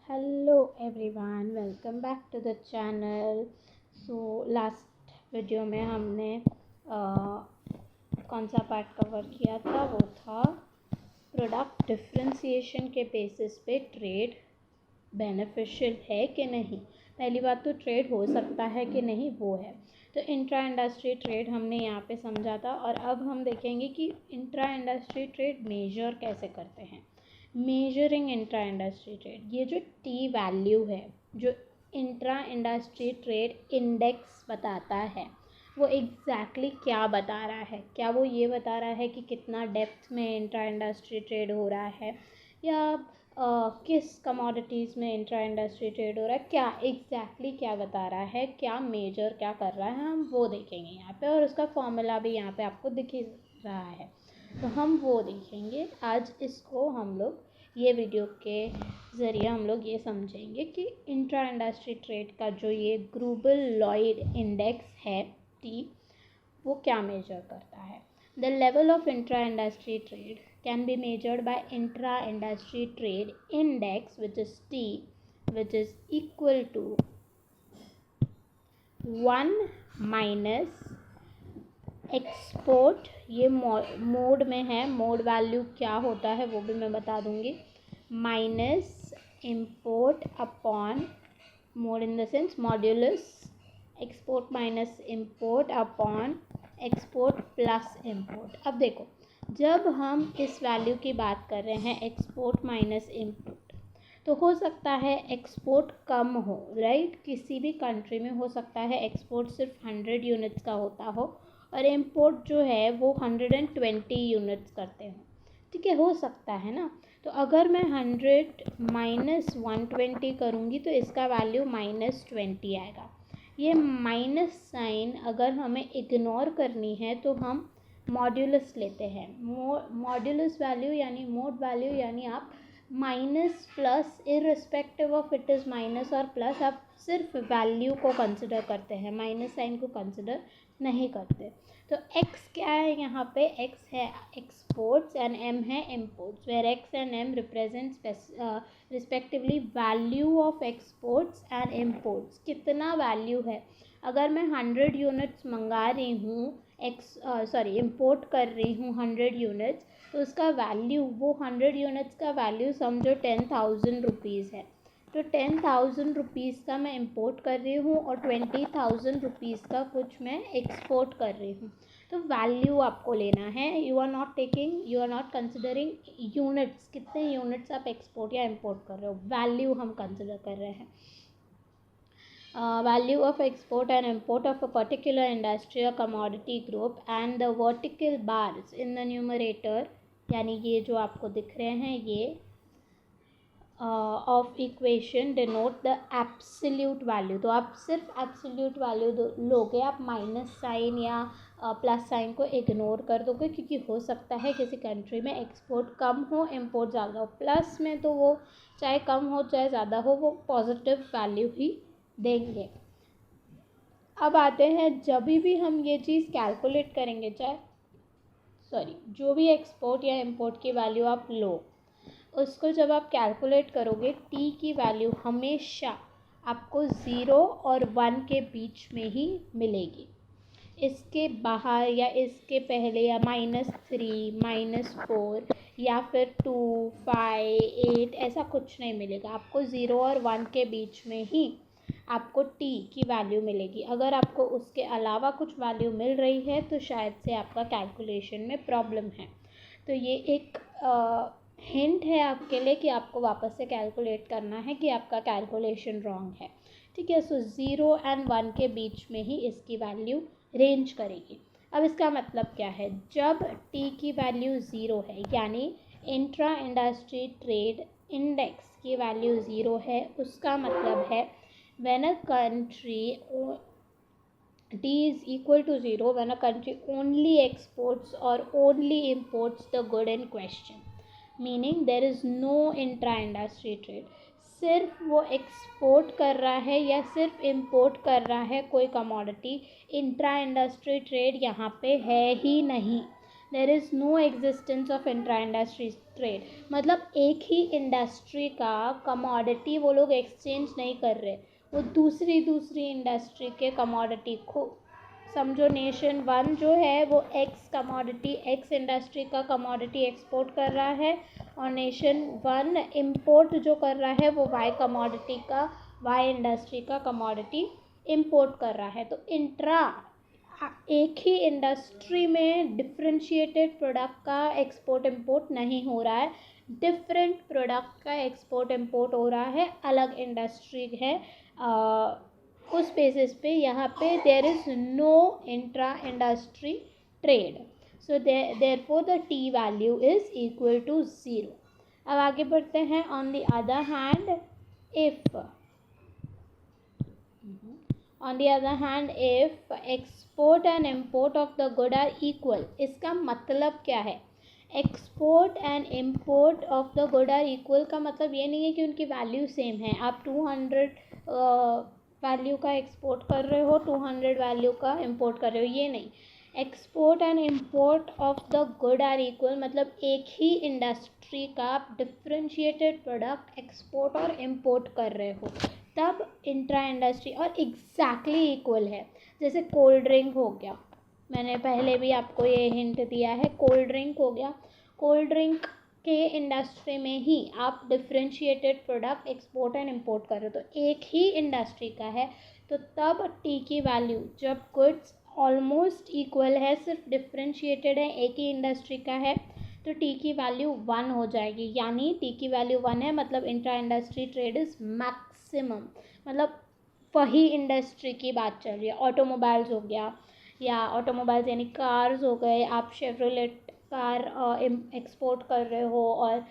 Hello everyone, welcome back to the channel. Last video में हमने कौन सा पार्ट कवर किया था? वो था प्रोडक्ट डिफ्रेंसिएशन के बेसिस पे ट्रेड बेनिफिशियल है कि नहीं। पहली बात तो ट्रेड हो सकता है कि नहीं, वो है। तो इंट्रा इंडस्ट्री ट्रेड हमने यहाँ पे समझा था, और अब हम देखेंगे कि इंट्रा इंडस्ट्री ट्रेड मेजर कैसे करते हैं। मेजरिंग इंट्रा इंडस्ट्री ट्रेड, ये जो टी वैल्यू है जो इंट्रा इंडस्ट्री ट्रेड इंडेक्स बताता है, वो एग्जैक्टली क्या बता रहा है? क्या वो ये बता रहा है कि कितना डेप्थ में इंट्रा इंडस्ट्री ट्रेड हो रहा है, या किस कमोडिटीज़ में इंट्रा इंडस्ट्री ट्रेड हो रहा है? क्या एग्जैक्टली क्या बता रहा है, क्या मेजर क्या कर रहा है, हम वो देखेंगे यहाँ पे। और उसका फॉर्मूला भी यहाँ पे आपको दिख ही रहा है, तो हम वो देखेंगे आज। इसको हम लोग ये वीडियो के ज़रिए हम लोग ये समझेंगे कि इंट्रा इंडस्ट्री ट्रेड का जो ये ग्लोबल लॉयड इंडेक्स है टी, वो क्या मेजर करता है। The level of intra industry trade can be measured by intra industry trade index which is T, which is equal to 1 minus export, ये mod में है, मोड वैल्यू क्या होता है वो भी मैं बता दूंगी, minus import upon mode in the sense modulus, export minus import upon export plus import. अब देखो, जब हम इस वैल्यू की बात कर रहे हैं एक्सपोर्ट माइनस इम्पोर्ट, तो हो सकता है एक्सपोर्ट कम हो, राइट। किसी भी कंट्री में हो सकता है एक्सपोर्ट सिर्फ 100 यूनिट्स का होता हो और इम्पोर्ट जो है वो 120 यूनिट्स करते हो, ठीक है, हो सकता है ना। तो अगर मैं 100 माइनस 120 करूँगी तो इसका वैल्यू -20 आएगा। ये माइनस साइन अगर हमें इग्नोर करनी है तो हम मॉड्यूलस लेते हैं। मॉड्यूलस वैल्यू यानी मोड वैल्यू, यानी आप minus plus irrespective of it is minus और प्लस, आप सिर्फ वैल्यू को कंसिडर करते हैं, माइनस साइन को कंसिडर नहीं करते। तो x क्या है यहाँ पे? x है एक्सपोर्ट्स एंड m है इम्पोर्ट्स, वेयर x एंड m represents respectively value of exports and imports. कितना वैल्यू है? अगर मैं 100 यूनिट्स मंगा रही हूँ, इम्पोर्ट कर रही हूँ 100 यूनिट्स, तो उसका वैल्यू, वो 100 यूनिट्स का वैल्यू समझो 10,000 रुपीज़ है। तो 10,000 रुपीज़ का मैं इंपोर्ट कर रही हूँ और 20,000 रुपीज़ का कुछ मैं एक्सपोर्ट कर रही हूँ। तो वैल्यू आपको लेना है, you are not considering units, कितने यूनिट्स आप एक्सपोर्ट या इंपोर्ट कर रहे हो, वैल्यू हम कंसिडर कर रहे हैं। Value of export and import of a particular industry or commodity group, and the vertical bars in the numerator, यानी ये जो आपको दिख रहे हैं ये of equation denote the absolute value. तो आप सिर्फ एब्सोल्यूट वैल्यू लोगे, आप माइनस साइन या प्लस साइन को इग्नोर कर दोगे, क्योंकि हो सकता है किसी कंट्री में एक्सपोर्ट कम हो, इंपोर्ट ज़्यादा हो। प्लस में तो वो चाहे कम हो चाहे ज़्यादा हो, वो पॉजिटिव वैल्यू ही देंगे। अब आते हैं, जब भी हम ये चीज़ कैलकुलेट करेंगे, जो भी एक्सपोर्ट या इंपोर्ट की वैल्यू आप लो, उसको जब आप कैलकुलेट करोगे, टी की वैल्यू हमेशा आपको 0 और 1 के बीच में ही मिलेगी। इसके बाहर या इसके पहले या -3, -4 या फिर 2, 5, 8 ऐसा कुछ नहीं मिलेगा। आपको 0 और 1 के बीच में ही आपको टी की वैल्यू मिलेगी। अगर आपको उसके अलावा कुछ वैल्यू मिल रही है तो शायद से आपका कैलकुलेशन में प्रॉब्लम है। तो ये एक हिंट है आपके लिए कि आपको वापस से कैलकुलेट करना है कि आपका कैलकुलेशन रॉन्ग है, ठीक है। सो 0 एंड 1 के बीच में ही इसकी वैल्यू रेंज करेगी। अब इसका मतलब क्या है? जब टी की वैल्यू 0 है, यानी इंट्रा इंडस्ट्री ट्रेड इंडेक्स की वैल्यू 0 है, उसका मतलब है when a country T is equal to 0 when a country only exports or only imports the good in question, meaning there is no intra-industry trade। सिर्फ वो export कर रहा है या सिर्फ इंपोर्ट कर रहा है कोई कमोडिटी, इंट्रा इंडस्ट्री ट्रेड यहाँ पे है ही नहीं। There is no existence of intra industry trade, मतलब एक ही इंडस्ट्री का कमोडिटी वो लोग एक्सचेंज नहीं कर रहे, वो दूसरी इंडस्ट्री के कमोडिटी को, समझो नेशन वन जो है वो एक्स कमोडिटी, एक्स इंडस्ट्री का कमोडिटी एक्सपोर्ट कर रहा है, और नेशन वन इंपोर्ट जो कर रहा है वो वाई कमोडिटी का, वाई इंडस्ट्री का कमोडिटी इंपोर्ट कर रहा है। तो इंट्रा, एक ही इंडस्ट्री में डिफ्रेंशिएटेड प्रोडक्ट का एक्सपोर्ट इंपोर्ट नहीं हो रहा है, डिफरेंट प्रोडक्ट का एक्सपोर्ट इंपोर्ट हो रहा है, अलग इंडस्ट्री है, उस बेसिस पे यहाँ पे there is no intra industry trade, so therefore the T value is equal to 0। अब आगे बढ़ते हैं। On the other hand if export and import of the good are equal, इसका मतलब क्या है? Export and import of the good are equal का मतलब ये नहीं है कि उनकी वैल्यू सेम है। आप 200 वैल्यू का एक्सपोर्ट कर रहे हो, 200 वैल्यू का इम्पोर्ट कर रहे हो, ये नहीं। Export and import of the good are equal मतलब एक ही इंडस्ट्री का आप डिफ्रेंशिएटेड प्रोडक्ट एक्सपोर्ट और इम्पोर्ट कर रहे हो, तब इंट्रा इंडस्ट्री, और एग्जैक्टली इक्वल है। जैसे कोल्ड ड्रिंक हो गया, मैंने पहले भी आपको ये हिंट दिया है, कोल्ड ड्रिंक हो गया, कोल्ड ड्रिंक के इंडस्ट्री में ही आप differentiated product export and import कर रहे हो, तो एक ही इंडस्ट्री का है, तो तब टी की वैल्यू, जब गुड्स ऑलमोस्ट इक्वल है, सिर्फ डिफ्रेंशिएटेड है, एक ही इंडस्ट्री का है, तो टी की वैल्यू 1 हो जाएगी। यानी टी की वैल्यू 1 है, मतलब intra industry trade is maximum, मतलब वही इंडस्ट्री की बात चल रही है। ऑटोमोबाइल्स हो गया, या ऑटोमोबाइल्स यानी कार्स हो गए, आप शेवरोलेट कार एक्सपोर्ट कर रहे हो और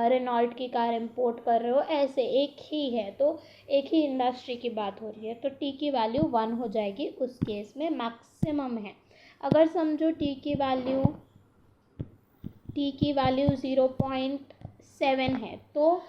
रेनॉल्ट की कार इंपोर्ट कर रहे हो, ऐसे एक ही है, तो एक ही इंडस्ट्री की बात हो रही है, तो टी की वैल्यू 1 हो जाएगी, उस केस में मैक्सिमम है। अगर समझो टी की वैल्यू 0.7 है, तो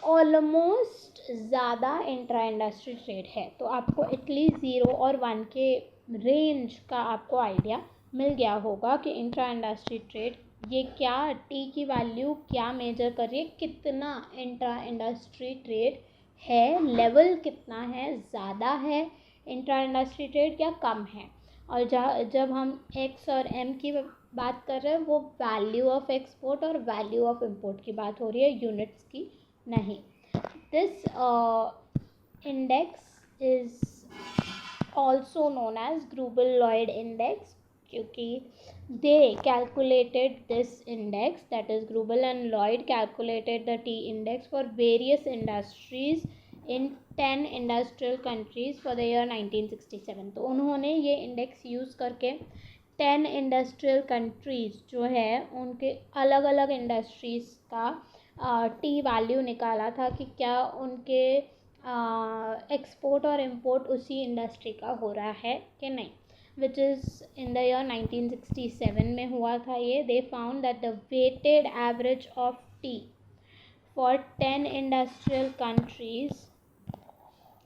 ऑलमोस्ट ज़्यादा इंट्रा इंडस्ट्री ट्रेड है। तो आपको एटलीस्ट 0 और 1 के रेंज का आपको आइडिया मिल गया होगा कि इंट्रा इंडस्ट्री ट्रेड ये क्या, टी की वैल्यू क्या मेजर कर रही है, कितना इंट्रा इंडस्ट्री ट्रेड है, लेवल कितना है, ज़्यादा है इंट्रा इंडस्ट्री ट्रेड या कम है। और जब हम एक्स और एम की बात कर रहे हैं, वो वैल्यू ऑफ एक्सपोर्ट और वैल्यू ऑफ इंपोर्ट की बात हो रही है, यूनिट्स की नहीं। This index is also known as Grubel-Lloyd index, क्योंकि they calculated this index, that is Grubel and Lloyd calculated the T index for various industries in 10 industrial countries for the year 1967। तो उन्होंने ये index use करके 10 industrial countries जो है उनके अलग अलग इंडस्ट्रीज़ का टी वैल्यू निकाला था कि क्या उनके एक्सपोर्ट और इम्पोर्ट उसी इंडस्ट्री का हो रहा है कि नहीं, which is in the year 1967 में हुआ था ये। They found that the weighted average of T for 10 industrial countries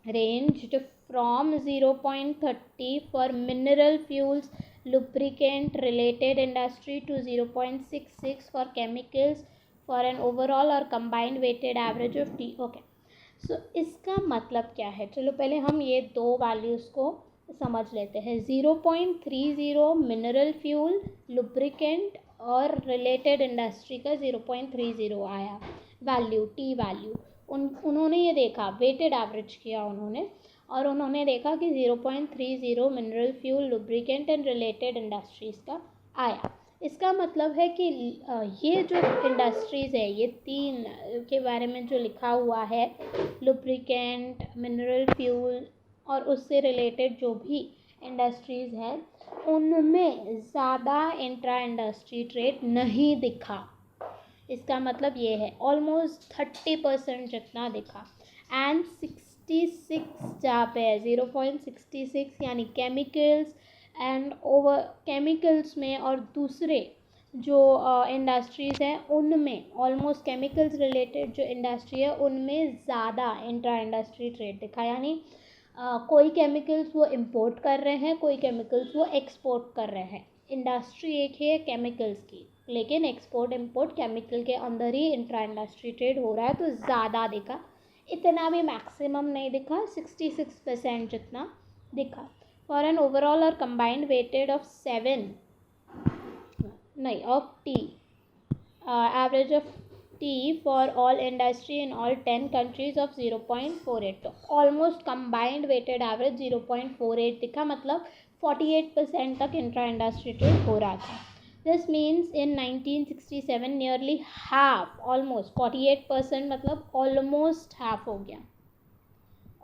ranged from 0.30 for mineral fuels, lubricant related industry to 0.66 for chemicals, for an overall or combined weighted average of T। Okay, so इसका मतलब क्या है? चलो पहले हम ये दो values को समझ लेते हैं। 0.30 मिनरल फ्यूल, लुब्रिकेंट और रिलेटेड इंडस्ट्री का 0.30 आया वैल्यू, टी वैल्यू। उन्होंने ये देखा, वेटेड एवरेज किया उन्होंने, और उन्होंने देखा कि 0.30 mineral fuel, lubricant and related industries का आया। इसका मतलब है कि ये जो इंडस्ट्रीज़ है, ये 3 के बारे में जो लिखा हुआ है, लुब्रिकेंट, मिनरल फ्यूल और उससे रिलेटेड जो भी इंडस्ट्रीज़ हैं, उनमें ज़्यादा इंट्रा इंडस्ट्री ट्रेड नहीं दिखा। इसका मतलब ये है ऑलमोस्ट 30% जितना दिखा। एंड 66 जहाँ पे है 0.66, यानी केमिकल्स एंड ओवर केमिकल्स में और दूसरे जो इंडस्ट्रीज़ हैं उनमें, ऑलमोस्ट केमिकल्स रिलेटेड जो इंडस्ट्री है उनमें ज़्यादा इंट्रा इंडस्ट्री ट्रेड दिखा। यानी कोई केमिकल्स वो इंपोर्ट कर रहे हैं, कोई केमिकल्स वो एक्सपोर्ट कर रहे हैं। इंडस्ट्री एक है केमिकल्स की, लेकिन एक्सपोर्ट इंपोर्ट केमिकल के अंदर ही इंट्रा इंडस्ट्री ट्रेड हो रहा है, तो ज़्यादा दिखा, इतना भी मैक्सिमम नहीं दिखा, 66% जितना दिखा। फॉर एन ओवरऑल और कंबाइंड वेटेड ऑफ 7 नहीं of T average of T for all industry in all 10 countries of 0.48, तो ऑलमोस्ट कंबाइंड वेटेड एवरेज 0.48 दिखा, मतलब 48% तक इंट्रा इंडस्ट्री ट्रेड हो रहा था। This means in 1967 nearly half, almost 48%, मतलब ऑलमोस्ट हाफ हो गया,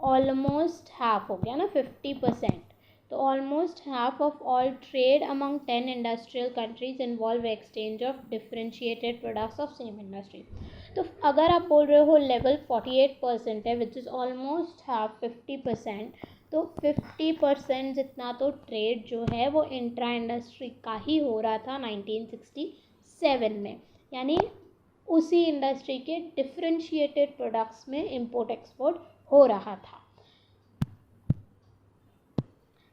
ऑलमोस्ट हाफ हो गया ना 50%, तो almost half of all trade among 10 industrial countries involve exchange of differentiated products of same industry. तो अगर आप बोल रहे हो लेवल 48% है विच इज़ ऑलमोस्ट हाफ 50%, तो 50% जितना तो ट्रेड जो है वो इंट्रा इंडस्ट्री का ही हो रहा था 1967 में, यानी उसी इंडस्ट्री के डिफ्रेंशिएटेड प्रोडक्ट्स में इंपोर्ट एक्सपोर्ट हो रहा था।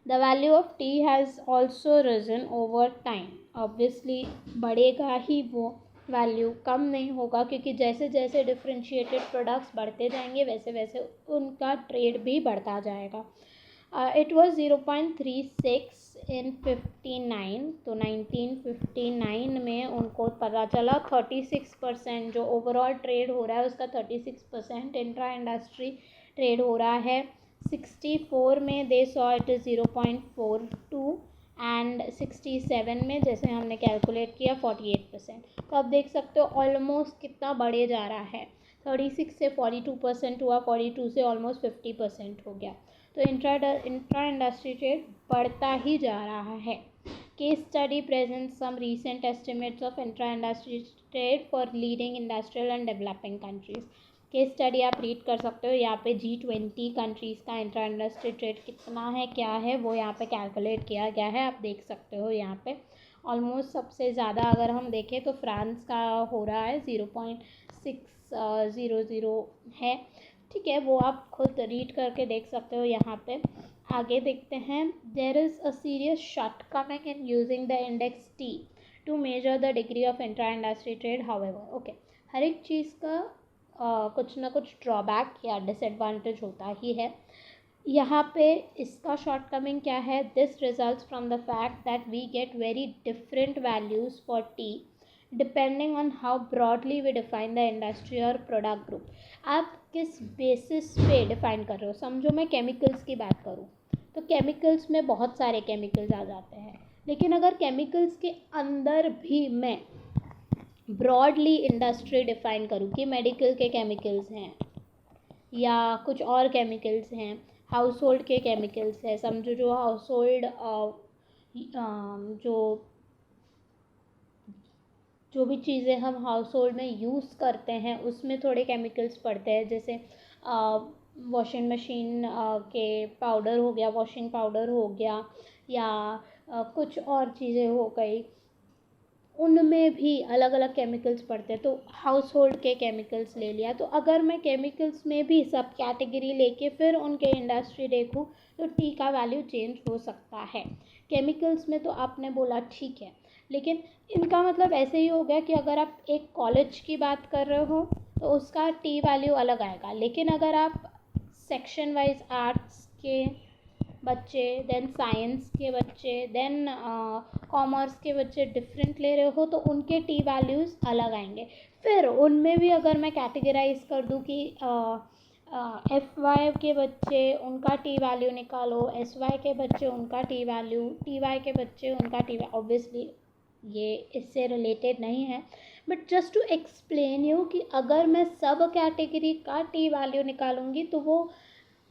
The value of tea has also risen over time. Obviously बढ़ेगा ही वो, वैल्यू कम नहीं होगा, क्योंकि जैसे जैसे डिफ्रेंशिएटेड प्रोडक्ट्स बढ़ते जाएंगे वैसे वैसे उनका ट्रेड भी बढ़ता जाएगा। इट वॉज 0.36 इन 59, तो 1959 में उनको पता चला 36% जो ओवरऑल ट्रेड हो रहा है उसका 36% इंट्रा इंडस्ट्री ट्रेड हो रहा है। 64 में they saw it is 0.42 and 67 में जैसे हमने कैलकुलेट किया 48%। तो आप देख सकते हो ऑलमोस्ट कितना बढ़े जा रहा है, 36 से 42% हुआ, 42 से ऑलमोस्ट 50% हो गया। तो इंट्रा इंडस्ट्री ट्रेड बढ़ता ही जा रहा है। Case study present some recent estimates of intra industry trade for leading industrial and developing countries. Case study आप रीड कर सकते हो, यहाँ पे G20 कंट्रीज़ का इंट्रा इंडस्ट्री ट्रेड कितना है, क्या है, वो यहाँ पे कैलकुलेट किया गया है, आप देख सकते हो। यहाँ पे ऑलमोस्ट सबसे ज़्यादा अगर हम देखें तो फ्रांस का हो रहा है 0.600 है, ठीक है, वो आप खुद रीड करके देख सकते हो। यहाँ पे आगे देखते हैं, there is a serious shortcoming in using the index T to measure the degree of intra industry trade. However, okay, हर एक चीज़ का कुछ ना कुछ ड्रॉबैक या डिसएडवांटेज होता ही है। यहाँ पे इसका शॉर्टकमिंग क्या है, this results from the fact that we get very different values for T depending on how broadly we define the industry और प्रोडक्ट ग्रुप। आप किस बेसिस पे डिफाइन कर रहे हो, समझो मैं केमिकल्स की बात करूँ तो केमिकल्स में बहुत सारे केमिकल्स आ जाते हैं, लेकिन अगर केमिकल्स के अंदर भी मैं ब्रॉडली इंडस्ट्री डिफाइन करूँ कि मेडिकल के केमिकल्स हैं या कुछ और केमिकल्स हैं, हाउस होल्ड के केमिकल्स हैं, समझो जो हाउस होल्ड जो भी चीज़ें हम हाउस होल्ड में यूज़ करते हैं उसमें थोड़े केमिकल्स पड़ते हैं, जैसे वॉशिंग मशीन के पाउडर हो गया, वॉशिंग पाउडर हो गया, या कुछ और चीज़ें हो गई, उनमें भी अलग अलग केमिकल्स पड़ते हैं। तो हाउस होल्ड के केमिकल्स ले लिया, तो अगर मैं केमिकल्स में भी सब कैटेगरी लेके फिर उनके इंडस्ट्री देखूँ तो टी का वैल्यू चेंज हो सकता है। केमिकल्स में तो आपने बोला ठीक है, लेकिन इनका मतलब ऐसे ही हो गया कि अगर आप एक कॉलेज की बात कर रहे हो तो उसका टी वैल्यू अलग आएगा, लेकिन अगर आप सेक्शन वाइज आर्ट्स के बच्चे, देन साइंस के बच्चे, देन कॉमर्स के बच्चे डिफरेंट ले रहे हो तो उनके टी वैल्यूज़ अलग आएंगे। फिर उनमें भी अगर मैं कैटेगराइज कर दूँ कि FY के बच्चे उनका टी वैल्यू निकालो, SY के बच्चे उनका टी वैल्यू, TY के बच्चे उनका टी वैल्यू, ऑब्वियसली ये इससे रिलेटेड नहीं है, but just to explain you कि अगर मैं सब कैटेगरी का टी वैल्यू निकालूंगी तो वो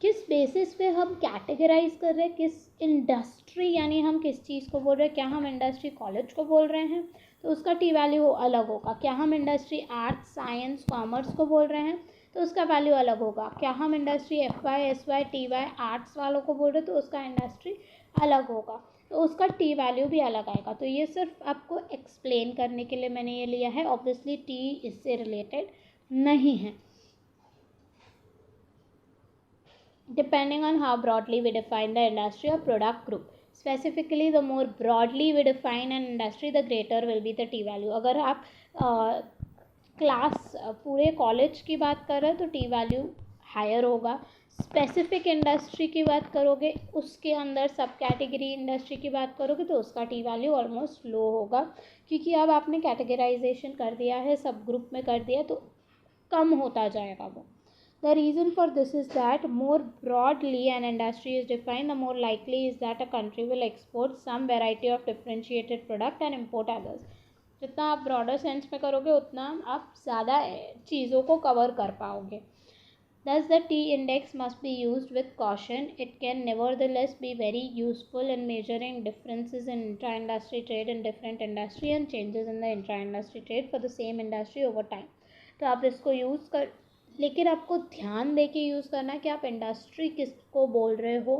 किस बेसिस पे हम कैटेगराइज कर रहे हैं, किस इंडस्ट्री, यानी हम किस चीज़ को बोल रहे हैं, क्या हम इंडस्ट्री कॉलेज को बोल रहे हैं तो उसका टी वैल्यू अलग होगा, क्या हम इंडस्ट्री आर्ट्स साइंस कॉमर्स को बोल रहे हैं तो उसका वैल्यू अलग होगा, क्या हम industry FY SY TY arts वालों को बोल रहे हैं तो उसका इंडस्ट्री अलग होगा, तो उसका टी वैल्यू भी अलग आएगा। तो ये सिर्फ आपको एक्सप्लेन करने के लिए मैंने ये लिया है, ऑब्वियसली टी इससे रिलेटेड नहीं है। Depending on how broadly we define the industry or product group. Specifically the more broadly we define an industry the greater will be the T value. अगर आप क्लास पूरे कॉलेज की बात कर रहे हैं तो टी वैल्यू हायर होगा। स्पेसिफिक इंडस्ट्री की बात करोगे, उसके अंदर सब कैटेगरी इंडस्ट्री की बात करोगे तो उसका टी वैल्यू ऑलमोस्ट लो होगा, क्योंकि अब आपने कैटेगराइजेशन कर दिया है, सब ग्रुप में कर दिया, तो कम होता जाएगा वो। The reason for this is that more broadly an industry is defined, the more likely is that a country will export some variety of differentiated product and import others. जितना आप ब्रॉडर सेंस में करोगे उतना आप ज़्यादा चीज़ों को cover कर पाओगे। Thus the T index must be used with caution. It can nevertheless be very useful in measuring differences in intra-industry trade in different industry and changes in the intra-industry trade for the same industry over time. तो आप इसको use कर, लेकिन आपको ध्यान दे के use करना है कि आप इंडस्ट्री किसको बोल रहे हो,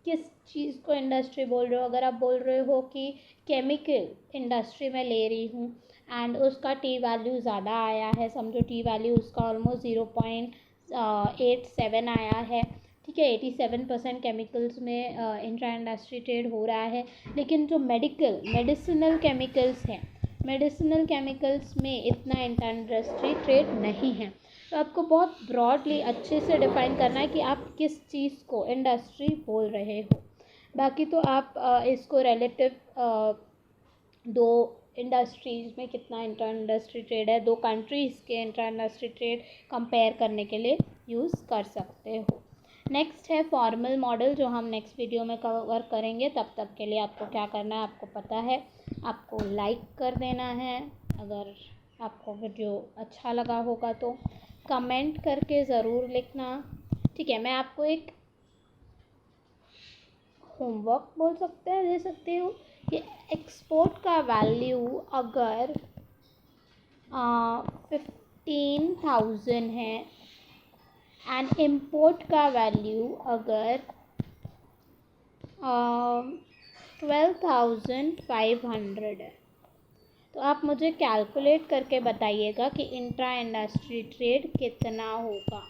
किस चीज़ को इंडस्ट्री बोल रहे हो। अगर आप बोल रहे हो कि केमिकल इंडस्ट्री में ले रही हूँ एंड उसका टी वैल्यू ज़्यादा आया है, समझो टी वैल्यू उसका ऑलमोस्ट 0.87 आया है, ठीक है, 87% केमिकल्स में इंट्रा इंडस्ट्री ट्रेड हो रहा है, लेकिन जो मेडिसिनल केमिकल्स हैं, मेडिसिनल केमिकल्स में इतना इंट्रा इंडस्ट्री ट्रेड नहीं है। तो आपको बहुत ब्रॉडली अच्छे से डिफाइन करना है कि आप किस चीज़ को इंडस्ट्री बोल रहे हो। बाकी तो आप इसको रिलेटिव दो इंडस्ट्रीज़ में कितना इंट्रा इंडस्ट्री ट्रेड है, दो कंट्रीज़ के इंट्रा इंडस्ट्री ट्रेड कंपेयर करने के लिए यूज़ कर सकते हो। नेक्स्ट है फॉर्मल मॉडल, जो हम नेक्स्ट वीडियो में कवर करेंगे। तब तक के लिए आपको क्या करना है, आपको पता है, आपको लाइक कर देना है। अगर आपको वीडियो अच्छा लगा होगा तो कमेंट करके ज़रूर लिखना, ठीक है। मैं आपको एक होमवर्क बोल सकते हैं, दे सकती हूँ कि एक्सपोर्ट का वैल्यू अगर 15,000 है एंड इम्पोर्ट का वैल्यू अगर 12,500 है, तो आप मुझे कैलकुलेट करके बताइएगा कि इंट्रा इंडस्ट्री ट्रेड कितना होगा,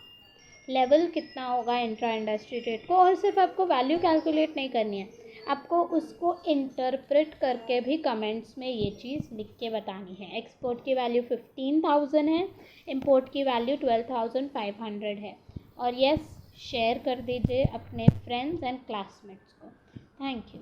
लेवल कितना होगा इंट्रा इंडस्ट्री ट्रेड को। और सिर्फ आपको वैल्यू कैलकुलेट नहीं करनी है, आपको उसको इंटरप्रेट करके भी कमेंट्स में ये चीज़ लिख के बतानी है। एक्सपोर्ट की वैल्यू 15,000 है, इंपोर्ट की वैल्यू 12,500 है। और यस, शेयर कर दीजिए अपने फ्रेंड्स एंड क्लासमेट्स को। Thank you.